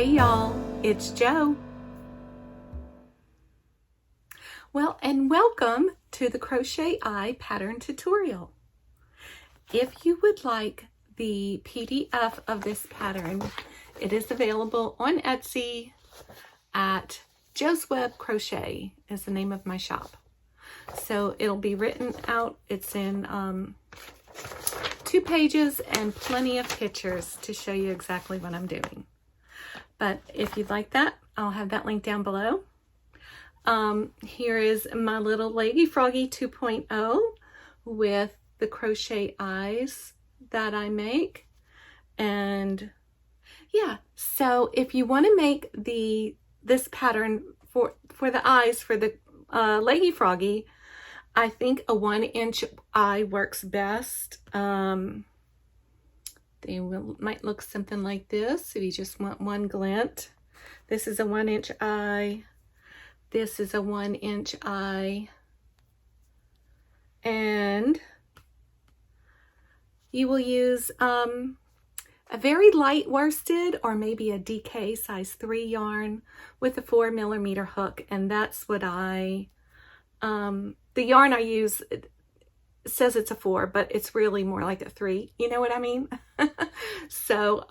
Hey y'all, it's Jo. Well, and welcome to the Crochet Eye pattern tutorial. If you would like the PDF of this pattern, it is available on Etsy at Jo's Web Crochet is the name of my shop. So it'll be written out. It's in 2 pages and plenty of pictures to show you exactly what I'm doing. But if you'd like that, I'll have that link down below. Here is my little Leggy Froggy 2.0 with the crochet eyes that I make. And yeah, so if you want to make this pattern for the eyes for the Leggy Froggy, I think a 1-inch eye works best. They might look something like this if you just want one glint. This is a 1-inch eye. This is a 1-inch eye. And you will use a very light worsted or maybe a DK size 3 yarn with a 4mm hook. And that's what the yarn I use, it says it's a 4, but it's really more like a 3. You know what I mean? So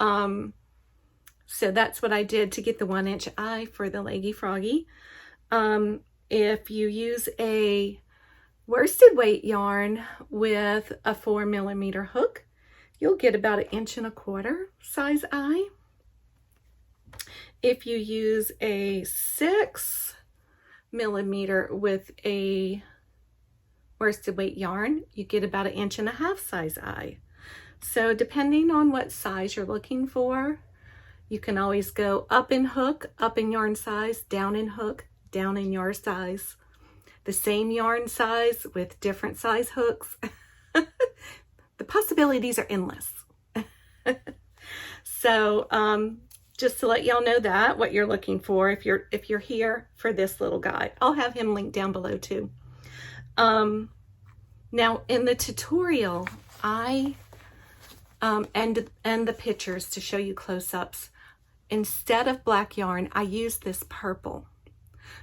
that's what I did to get the 1-inch eye for the Leggy Froggy. If you use a worsted weight yarn with a 4mm hook, you'll get about 1.25 inch size eye. If you use a 6mm with a worsted weight yarn, you get about 1.5 inch size eye. So depending on what size you're looking for, you can always go up in hook, up in yarn size, down in hook, down in yarn size. The same yarn size with different size hooks. The possibilities are endless. So just to let y'all know that what you're looking for if you're here for this little guy. I'll have him linked down below too. Now in the tutorial, I and the pictures to show you close-ups, instead of black yarn, I used this purple.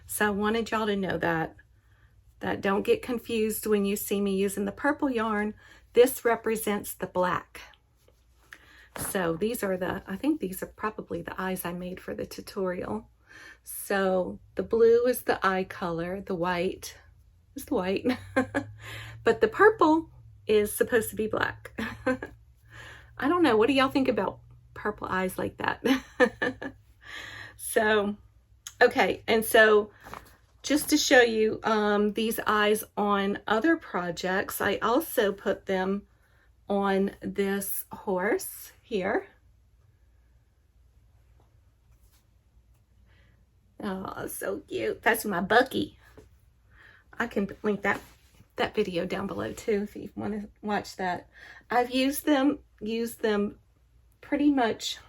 So I wanted y'all to know that don't get confused when you see me using the purple yarn. This represents the black. So these are I think these are probably the eyes I made for the tutorial. So the blue is the eye color, the white is the white, but the purple is supposed to be black. I don't know, what do y'all think about purple eyes like that? So, okay, and so just to show you these eyes on other projects, I also put them on this horse here. Oh, so cute. That's my Bucky. I can link that video down below too if you want to watch that. I've used them pretty much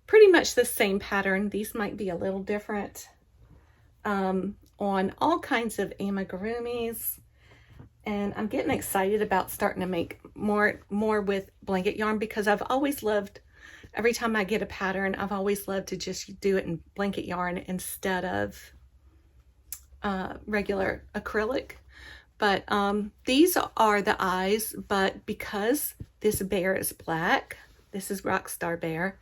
the same pattern. These might be a little different on all kinds of amigurumis, and I'm getting excited about starting to make more with blanket yarn, because I've always loved, every time I get a pattern, I've always loved to just do it in blanket yarn instead of regular acrylic. But these are the eyes, but because this bear is black, this is Rockstar Bear,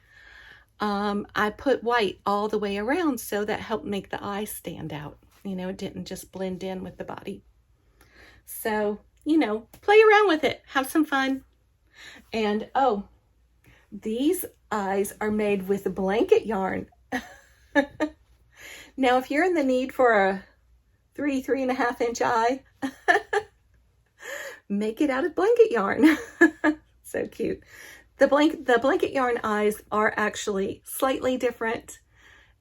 I put white all the way around, so that helped make the eyes stand out. You know, it didn't just blend in with the body. So, you know, play around with it, have some fun. And oh, these eyes are made with blanket yarn. Now, if you're in the need for a 3.5 inch eye, make it out of blanket yarn. So cute. The blanket yarn eyes are actually slightly different,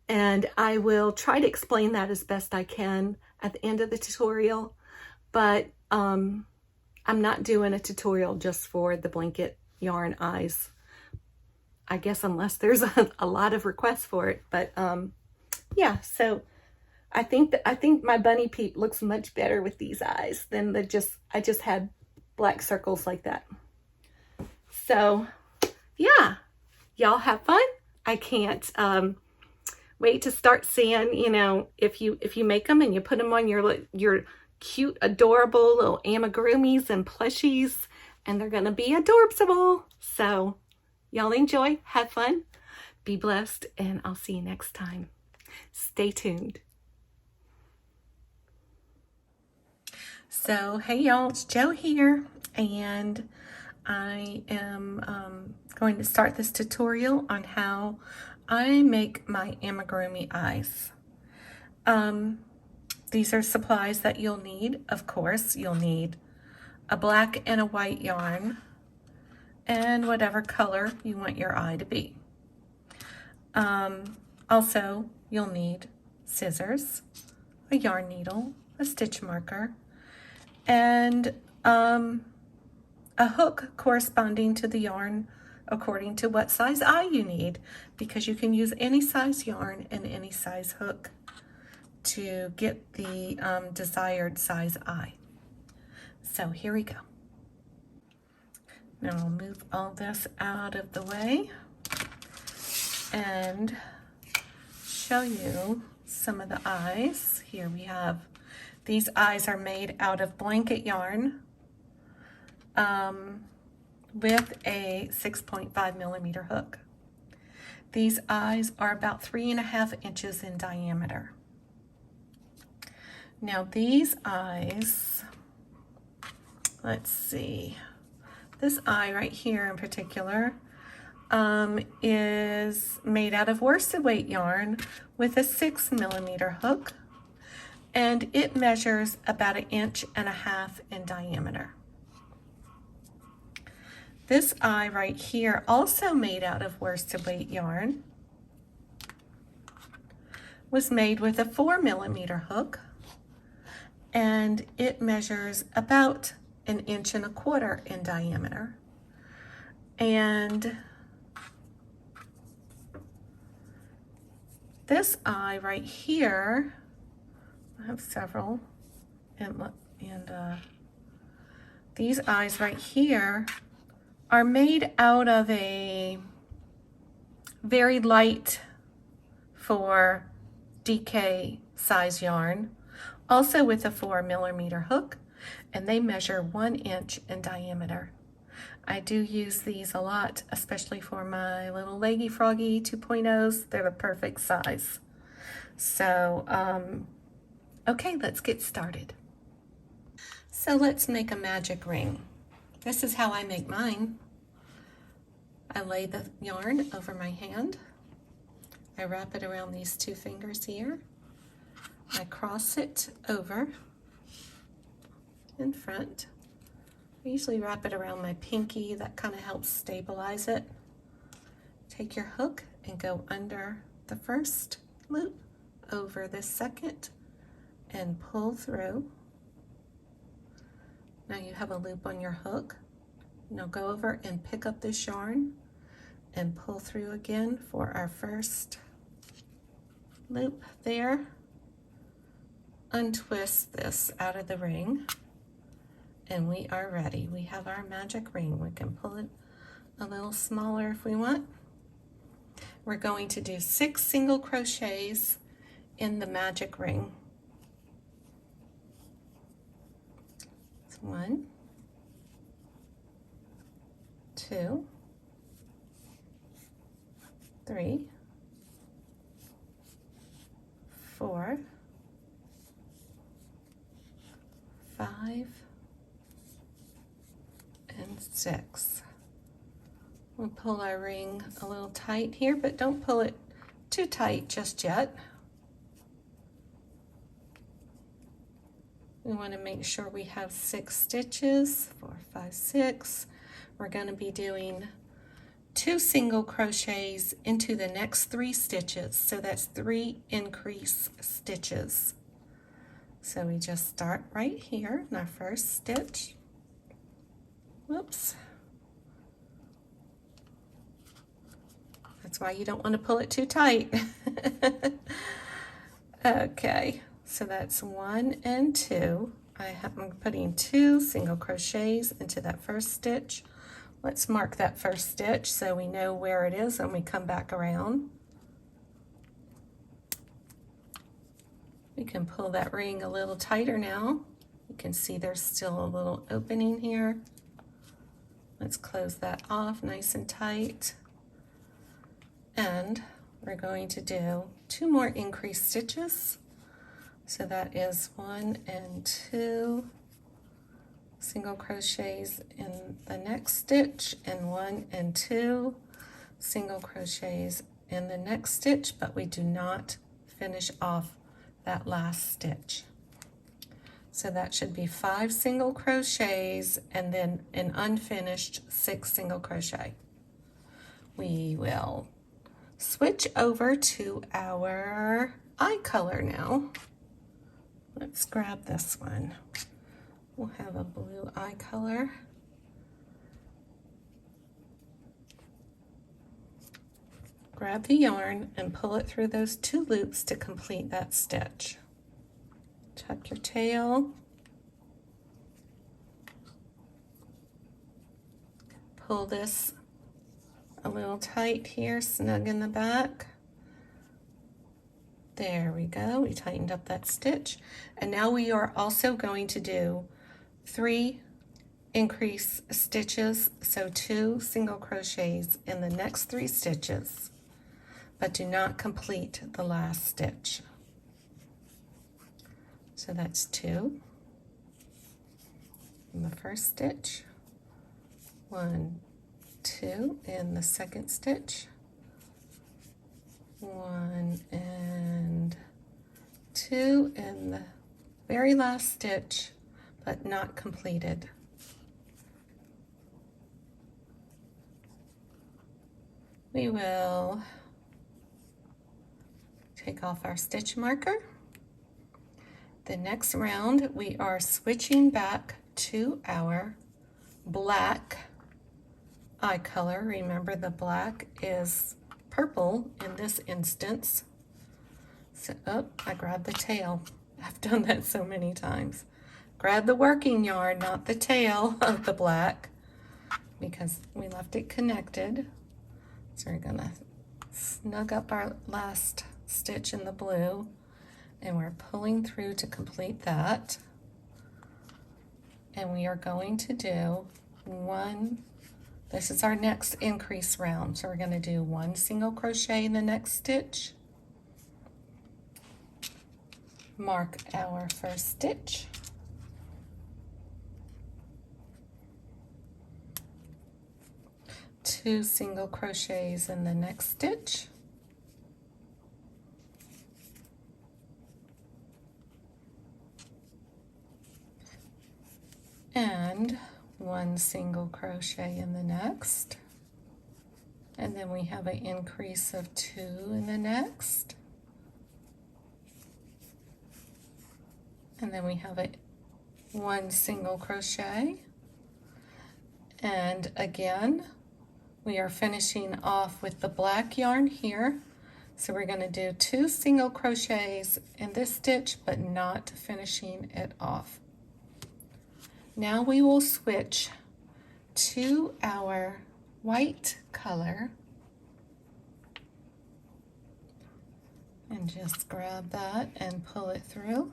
and I will try to explain that as best I can at the end of the tutorial, but I'm not doing a tutorial just for the blanket yarn eyes, I guess, unless there's a lot of requests for it. But yeah, so I think my bunny peep looks much better with these eyes than I just had black circles like that. So yeah, y'all have fun. I can't wait to start seeing, you know, if you make them and you put them on your cute, adorable little amigurumis and plushies, and they're gonna be adorbsable. So y'all enjoy, have fun, be blessed, and I'll see you next time. Stay tuned. So hey y'all, it's Jo here, and I am going to start this tutorial on how I make my amigurumi eyes. These are supplies that you'll need. Of course, you'll need a black and a white yarn and whatever color you want your eye to be. Also, you'll need scissors, a yarn needle, a stitch marker, and a hook corresponding to the yarn according to what size eye you need, because you can use any size yarn and any size hook to get the desired size eye. So here we go. Now I'll move all this out of the way and show you some of the eyes. Here we have, these eyes are made out of blanket yarn with a 6.5 millimeter hook. These eyes are about 3.5 inches in diameter. Now these eyes, let's see, this eye right here in particular is made out of worsted weight yarn with a 6 millimeter hook, and it measures about 1.5 inches in diameter. This eye right here, also made out of worsted weight yarn, was made with a 4 millimeter hook, and it measures about 1.25 inches in diameter. And this eye right here, I have several, and these eyes right here are made out of a very light for DK size yarn, also with a 4 millimeter hook, and they measure 1 inch in diameter. I do use these a lot, especially for my little leggy froggy 2.0s. They're the perfect size. So, okay, let's get started. So let's make a magic ring. This is how I make mine. I lay the yarn over my hand. I wrap it around these 2 fingers here. I cross it over in front. I usually wrap it around my pinky. That kind of helps stabilize it. Take your hook and go under the first loop, over the second, and pull through. Now you have a loop on your hook. Now go over and pick up this yarn and pull through again for our first loop there. Untwist this out of the ring, and we are ready. We have our magic ring. We can pull it a little smaller if we want. We're going to do 6 single crochets in the magic ring. 1, 2, 3, 4, 5, and 6. We'll pull our ring a little tight here, but don't pull it too tight just yet. We want to make sure we have 6 stitches, 4, 5, 6. We're going to be doing 2 single crochets into the next 3 stitches. So that's 3 increase stitches. So we just start right here in our first stitch. Whoops. That's why you don't want to pull it too tight. Okay, so that's 1 and 2. I'm putting 2 single crochets into that first stitch, Let's mark that first stitch so we know where it is when we come back around. We can pull that ring a little tighter now. You can see there's still a little opening here. Let's close that off nice and tight. And we're going to do 2 more increased stitches. So that is 1 and 2 single crochets in the next stitch, and 1 and 2 single crochets in the next stitch, but we do not finish off that last stitch. So that should be 5 single crochets and then an unfinished 6 single crochet. We will switch over to our eye color now. Let's grab this one. We'll have a blue eye color. Grab the yarn and pull it through those 2 loops to complete that stitch. Tuck your tail. Pull this a little tight here, snug in the back. There we go, we tightened up that stitch. And now we are also going to do 3 increase stitches, so 2 single crochets in the next 3 stitches, but do not complete the last stitch. So that's 2 in the first stitch, 1, 2 in the second stitch, 1 and 2 in the very last stitch, but not completed. We will take off our stitch marker. The next round we are switching back to our black eye color. Remember, the black is purple in this instance. So, oh, I grabbed the tail. I've done that so many times. Grab the working yarn, not the tail of the black, because we left it connected. So we're gonna snug up our last stitch in the blue, and we're pulling through to complete that. And we are going to do 1, this is our next increase round, so we're going to do 1 single crochet in the next stitch, mark our first stitch, two single crochets in the next stitch, and 1 single crochet in the next, and then we have an increase of 2 in the next, and then we have a 1 single crochet, and again we are finishing off with the black yarn here, so we're going to do 2 single crochets in this stitch but not finishing it off. Now we will switch to our white color and just grab that and pull it through.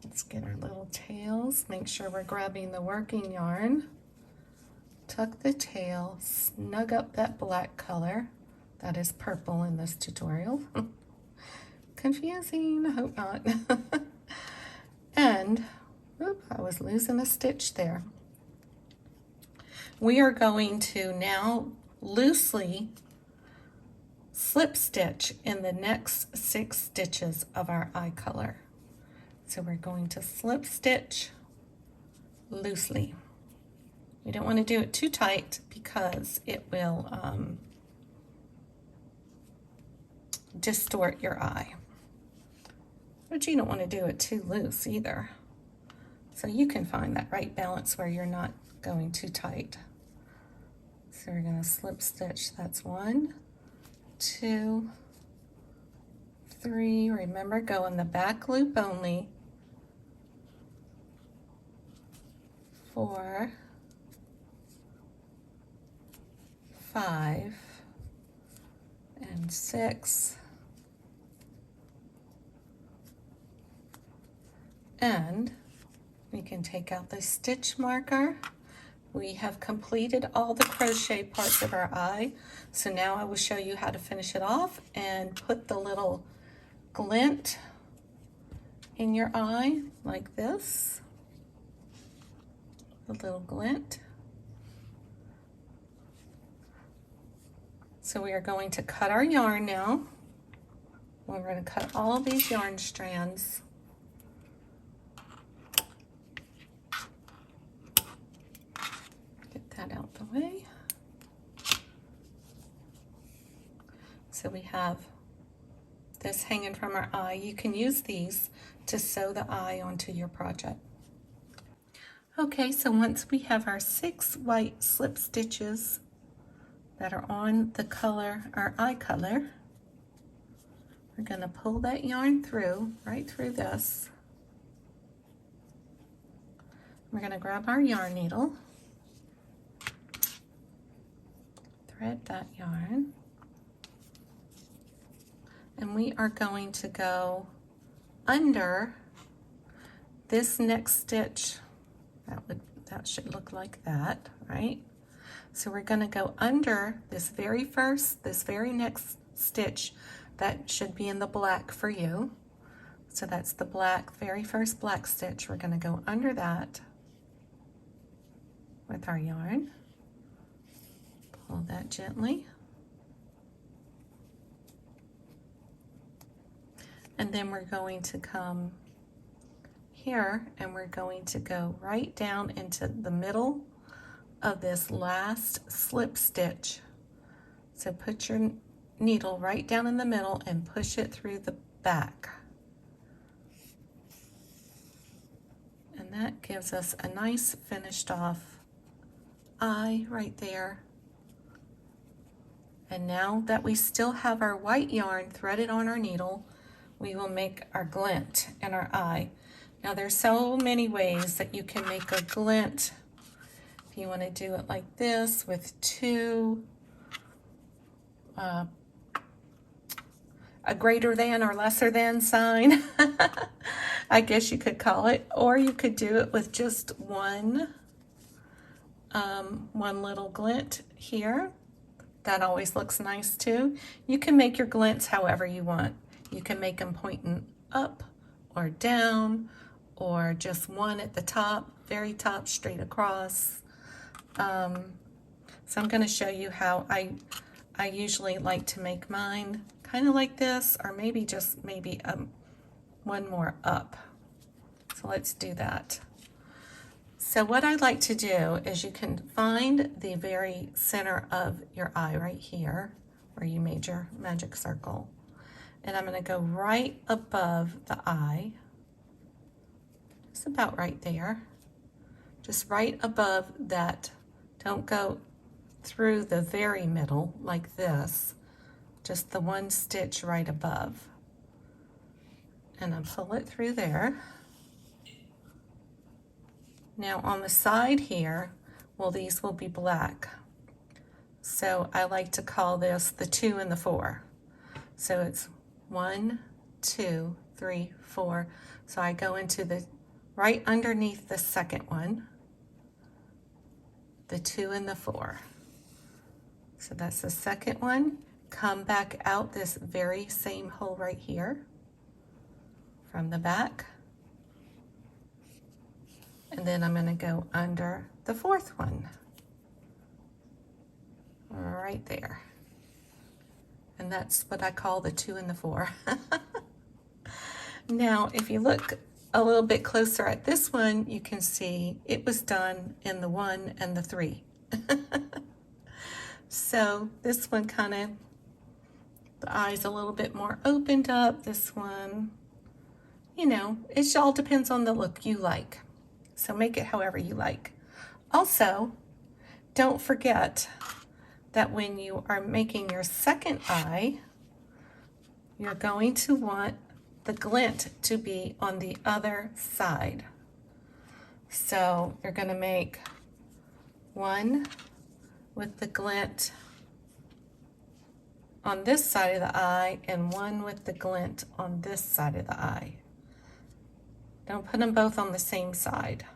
Let's get our little tails. Make sure we're grabbing the working yarn. Tuck the tail, snug up that black color. That is purple in this tutorial. Confusing, I hope not. And oop, I was losing a stitch there. We are going to now loosely slip stitch in the next 6 stitches of our eye color. So we're going to slip stitch loosely. We don't want to do it too tight because it will distort your eye. But you don't want to do it too loose either. So you can find that right balance where you're not going too tight. So we're going to slip stitch. That's 1, 2, 3. Remember, go in the back loop only. 4, 5 and 6, and we can take out the stitch marker. We have completed all the crochet parts of our eye, so now I will show you how to finish it off and put the little glint in your eye like this, the little glint. So we are going to cut our yarn now. We're going to cut all of these yarn strands. Get that out the way. So we have this hanging from our eye. You can use these to sew the eye onto your project. Okay, so once we have our 6 white slip stitches that are on the color, our eye color, we're going to pull that yarn through, right through this. We're going to grab our yarn needle, thread that yarn, and we are going to go under this next stitch. That should look like that, right? So we're going to go under this very next stitch that should be in the black for you. So that's the black, very first black stitch. We're going to go under that with our yarn. Pull that gently. And then we're going to come here and we're going to go right down into the middle of this last slip stitch. So put your needle right down in the middle and push it through the back. And that gives us a nice finished off eye right there. And now that we still have our white yarn threaded on our needle, we will make our glint in our eye. Now there's so many ways that you can make a glint. If you want to do it like this with two, a greater than or lesser than sign, I guess you could call it, or you could do it with just one little glint here. That always looks nice too. You can make your glints however you want. You can make them pointing up or down, or just one at the top, very top, straight across. So I'm going to show you how I usually like to make mine, kind of like this, or maybe just one more up. So let's do that. So what I like to do is you can find the very center of your eye right here, where you made your magic circle. And I'm going to go right above the eye. Just about right there. Just right above that. Don't go through the very middle like this. Just the one stitch right above. And I pull it through there. Now on the side here, well, these will be black. So I like to call this the 2 and the 4. So it's 1, 2, 3, 4. So I go into the right underneath the second one, the 2 and the 4. So that's the second one. Come back out this very same hole right here from the back. And then I'm going to go under the fourth one, right there. And that's what I call the 2 and the 4. Now, if you look a little bit closer at this one, you can see it was done in the 1 and the 3. So this one kind of, the eye's a little bit more opened up. This one, you know, it all depends on the look you like. So make it however you like. Also, don't forget that when you are making your second eye, you're going to want the glint to be on the other side. So you're going to make one with the glint on this side of the eye and one with the glint on this side of the eye. Don't put them both on the same side.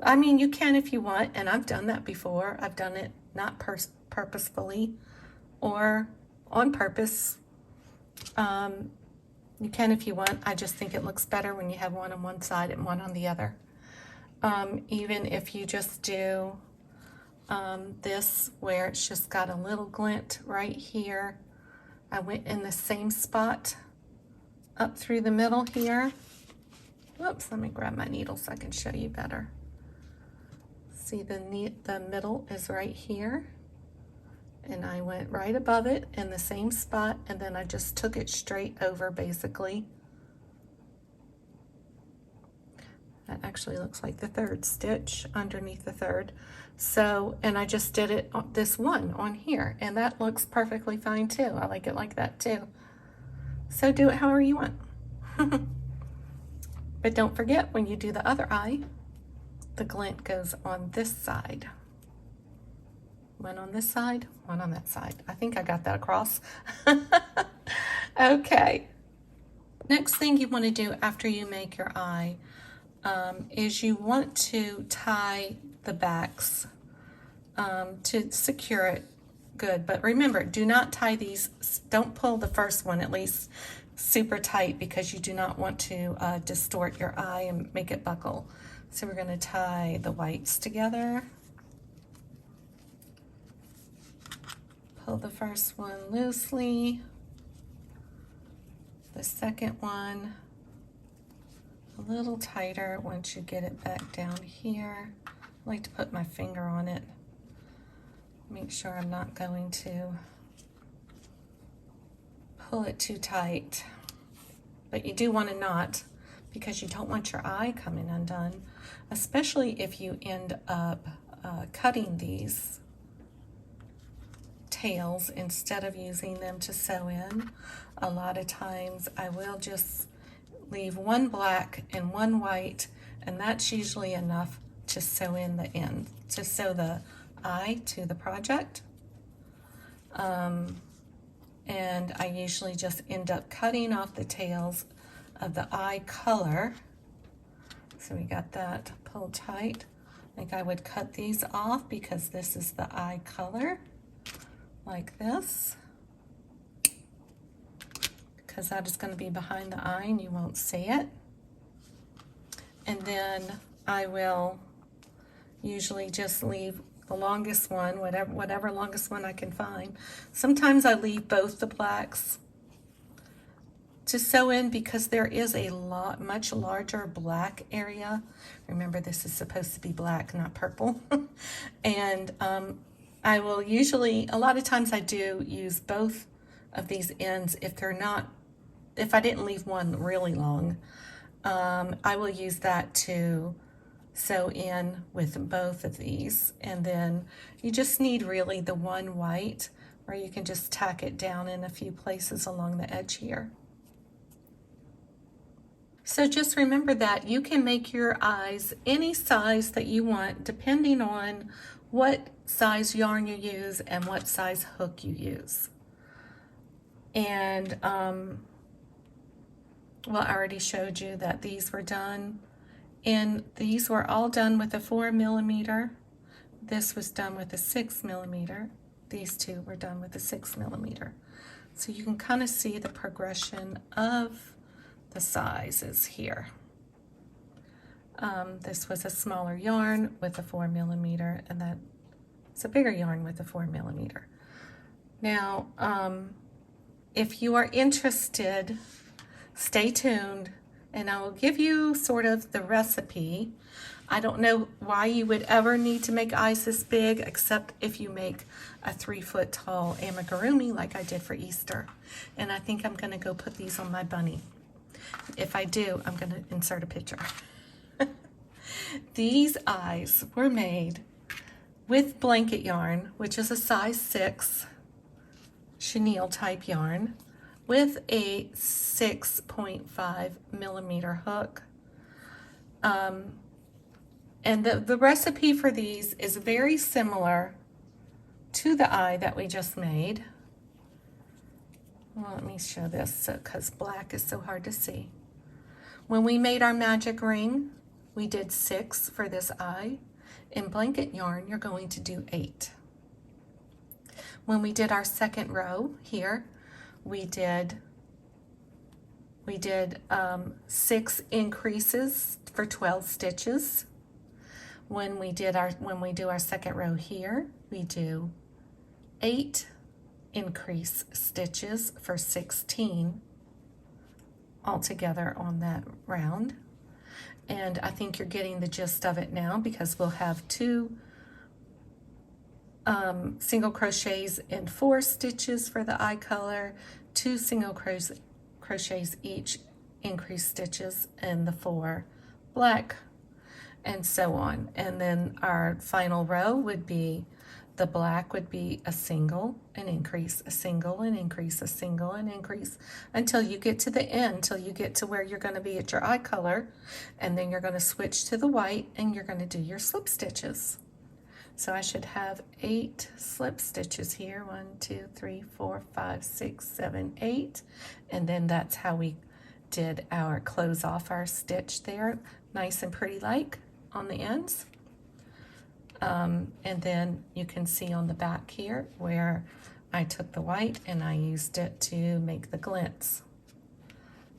I mean, you can if you want, and I've done that before. I've done it not purposefully or on purpose. You can if you want. I just think it looks better when you have one on one side and one on the other. Even if you just do this where it's just got a little glint right here. I went in the same spot up through the middle here. Oops, let me grab my needle so I can show you better. See, the middle is right here, and I went right above it in the same spot, and then I just took it straight over basically. That actually looks like the third stitch underneath the third. So, and I just did it on this one on here, and that looks perfectly fine too. I like it like that too. So do it however you want. But don't forget, when you do the other eye, the glint goes on this side. One on this side, one on that side. I think I got that across. Okay. Next thing you want to do after you make your eye is you want to tie the backs to secure it good. But remember, do not tie these, don't pull the first one at least super tight, because you do not want to distort your eye and make it buckle. So we're going to tie the whites together. Pull the first one loosely, the second one a little tighter once you get it back down here. I like to put my finger on it. Make sure I'm not going to pull it too tight. But you do want to knot, because you don't want your eye coming undone, especially if you end up cutting these tails instead of using them to sew in. A lot of times I will just leave one black and one white, and that's usually enough to sew in the end, to sew the eye to the project. And I usually just end up cutting off the tails of the eye color. So we got that pulled tight. I think I would cut these off because this is the eye color, like this, because that is going to be behind the eye and you won't see it. And then I will usually just leave the longest one, whatever longest one I can find. Sometimes I leave both the blacks to sew in, because there is a much larger black area. Remember, this is supposed to be black, not purple. And I will usually, a lot of times I do use both of these ends if I didn't leave one really long. I will use that to sew in with both of these, and then you just need really the one white, or you can just tack it down in a few places along the edge here. So just remember that you can make your eyes any size that you want, depending on what size yarn you use and what size hook you use. And well, I already showed you that these were done, and these were all done with a 4mm. This was done with a 6mm. These two were done with a 6mm. So you can kind of see the progression of the sizes here. This was a smaller yarn with a 4mm, and that's a bigger yarn with a 4mm. Now, if you are interested, stay tuned, and I will give you sort of the recipe. I don't know why you would ever need to make eyes this big, except if you make a 3-foot tall amigurumi like I did for Easter. And I think I'm gonna go put these on my bunny. If I do, I'm gonna insert a picture. These eyes were made with blanket yarn, which is a size 6 chenille type yarn, with a 6.5mm hook. And the recipe for these is very similar to the eye that we just made. Well, let me show this because black is so hard to see. When we made our magic ring, we did 6 for this eye. In blanket yarn, you're going to do 8. When we did our second row here, we did 6 increases for 12 stitches. When we do our second row here, we do 8 increase stitches for 16 altogether on that round. And I think you're getting the gist of it now, because we'll have 2 single crochets in 4 stitches for the eye color, 2 single crochets each increase stitches in the 4 black, and so on. And then our final row would be, the black would be a single, an increase, a single, an increase, a single, an increase, until you get to the end, till you get to where you're going to be at your eye color, and then you're going to switch to the white and you're going to do your slip stitches. So I should have 8 slip stitches here, 1, 2, 3, 4, 5, 6, 7, 8, and then that's how we did our close off our stitch there, nice and pretty like on the ends. And then you can see on the back here where I took the white and I used it to make the glints.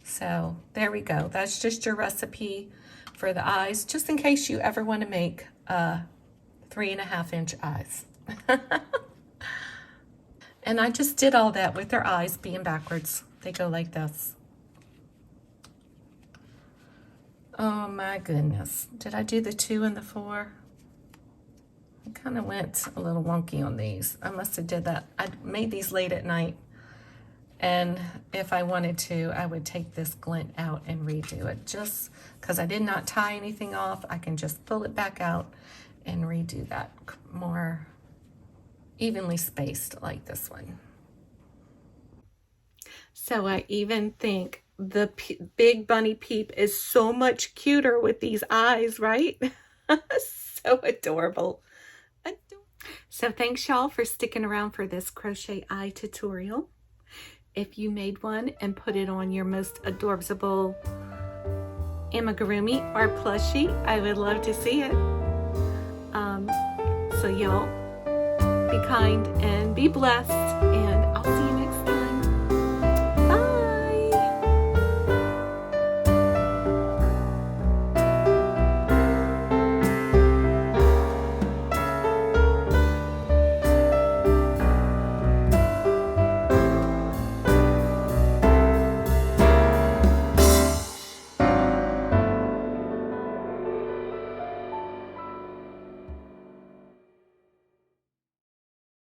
So there we go. That's just your recipe for the eyes, just in case you ever want to make 3.5-inch eyes. And I just did all that with their eyes being backwards. They go like this. Oh my goodness. Did I do the 2 and the 4? I kind of went a little wonky on these. I must have did that. I made these late at night, and if I wanted to, I would take this glint out and redo it. Just because I did not tie anything off, I can just pull it back out and redo that more evenly spaced like this one. So I even think the big bunny peep is so much cuter with these eyes, right? So adorable. So thanks y'all for sticking around for this crochet eye tutorial. If you made one and put it on your most adorbsable amigurumi or plushie, I would love to see it. So y'all be kind and be blessed, and I'll see you next time.